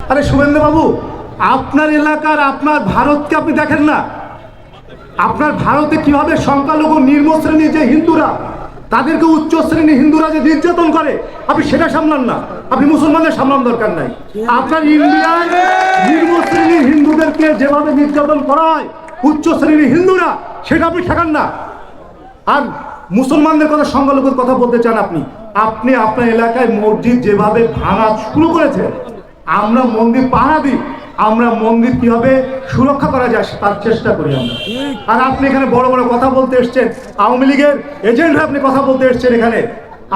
আরে শুভেন্দু বাবু, আপনার এলাকার আপনার ভারতকে আপনি দেখেন না? আপনার ভারতে কিভাবে সংখ্যালঘু নিম্ন শ্রেণীর যে হিন্দুরা, তাদেরকে উচ্চ শ্রেণী হিন্দুরা যে নির্যাতন করে, আপনি সেটা সামলান না। আপনি মুসলমানদের সামলান দরকার নাই। আপনার ইন্ডিয়ায় নিম্ন শ্রেণীর হিন্দুদেরকে যেভাবে নির্যাতন করা হয় উচ্চ শ্রেণীর হিন্দুরা, সেটা আপনি ঠেকান না। আর মুসলমানদের কথা, সংখ্যালঘুর কথা বলতে চান আপনি? আপনি আপনার এলাকায় মসজিদ যেভাবে ভাঙা শুরু করেছেন, আমরা মন্দির পাহারা দিই, আমরা মন্দির কিভাবে সুরক্ষা করা যায় তার চেষ্টা করি আমরা। আর আপনি এখানে বড় বড় কথা বলতে এসছেন, আওয়ামী লীগের এজেন্ট হয়ে আপনি কথা বলতে এসছেন এখানে।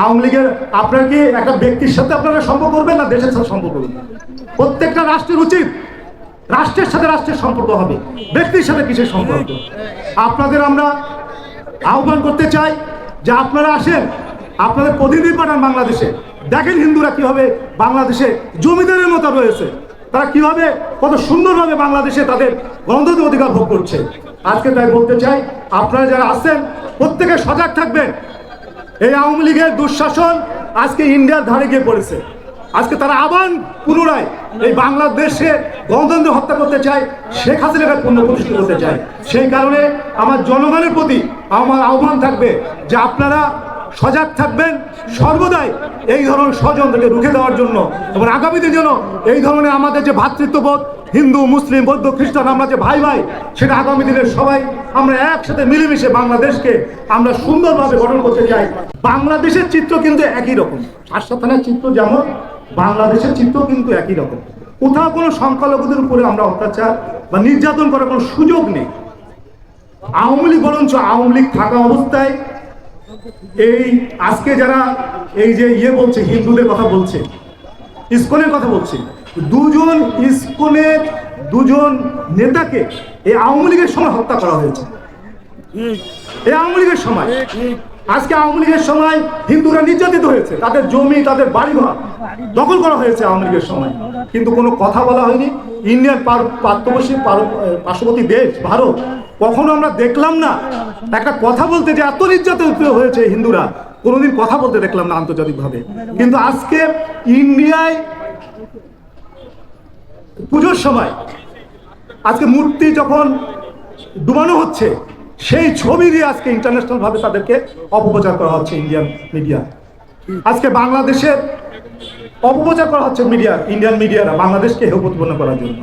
আওয়ামী লীগের আপনার কি একটা ব্যক্তির সাথে আপনারা সম্পর্ক করবেন না দেশের সাথে সম্পর্ক করবেন? প্রত্যেকটা রাষ্ট্রের উচিত রাষ্ট্রের সাথে রাষ্ট্রের সম্পর্ক হবে, ব্যক্তির সাথে কিসের সম্পর্ক? আপনাদের আমরা আহ্বান করতে চাই যে আপনারা আসেন, আপনাদের প্রতিনিধি পাঠান বাংলাদেশে। দেখেন হিন্দুরা কিভাবে বাংলাদেশে জমিদারের মতো রয়েছে, তারা কিভাবে কত সুন্দরভাবে বাংলাদেশে তাদের গণতন্ত্রের অধিকার ভোগ করছে। আজকে তাই বলতে চাই, আপনারা যারা আসছেন প্রত্যেকে সজাগ থাকবেন। এই আওয়ামী লীগের দুঃশাসন আজকে ইন্ডিয়ার ধারে গিয়ে পড়েছে। আজকে তারা আবার পুনরায় এই বাংলাদেশে গণতন্ত্র হত্যা করতে চায়, শেখ হাসিনাকে পুনঃপ্রতিষ্ঠিত করতে চায়। সেই কারণে আমার জনগণের প্রতি আমার আহ্বান থাকবে যে আপনারা সজাগ থাকবেন সর্বদাই এই ধরনের ষড়যন্ত্রকে রুখে দেওয়ার জন্য, এবং আগামীতে যেন এই ধরনের আমাদের যে ভ্রাতৃত্ববোধ, হিন্দু মুসলিম বৌদ্ধ খ্রিস্টান আমরা যে ভাই ভাই, সেটা আগামী দিনের সবাই আমরা একসাথে মিলেমিশে বাংলাদেশকে আমরা সুন্দরভাবে গঠন করতে চাই। বাংলাদেশের চিত্র কিন্তু একই রকম, শার্শা থানার চিত্র যেমন বাংলাদেশের চিত্র কিন্তু একই রকম। কোথাও কোনো সংখ্যালঘুদের উপরে আমরা অত্যাচার বা নির্যাতন করার কোনো সুযোগ নেই। আওয়ামী লীগ বরঞ্চ আওয়ামী লীগ থাকা অবস্থায় এই আজকে যারা এই যে বলছে, হিন্দুদের কথা বলছে, ইসকনের কথা বলছে, দুজন ইসকনের দুজন নেতাকে এই আওয়ামী লীগের সময় হত্যা করা হয়েছে। এই আওয়ামী লীগের সময়, আজকে আওয়ামী লীগের সময় হিন্দুরা নির্যাতিত হয়েছে, তাদের জমি তাদের বাড়িঘর দখল করা হয়েছে আওয়ামী লীগের সময়, কিন্তু কোনো কথা বলা হয়নি। ইন্ডিয়ার পার্শ্ববর্তী দেশ ভারত, কখনো আমরা দেখলাম না একটা কথা বলতে যে এত নির্যাতিত হয়েছে হিন্দুরা, কোনোদিন কথা বলতে দেখলাম না আন্তর্জাতিকভাবে। কিন্তু আজকে ইন্ডিয়ায় পুজোর সময় আজকে মূর্তি যখন ডুবানো হচ্ছে, সেই ছবি দিয়ে আজকে ইন্টারন্যাশনাল ভাবে তাদেরকে অপপ্রচার করা হচ্ছে ইন্ডিয়ান মিডিয়া। আজকে বাংলাদেশের অপপ্রচার করা হচ্ছে মিডিয়া, ইন্ডিয়ান মিডিয়ারা বাংলাদেশকে হেয় প্রতিপন্ন করার জন্য।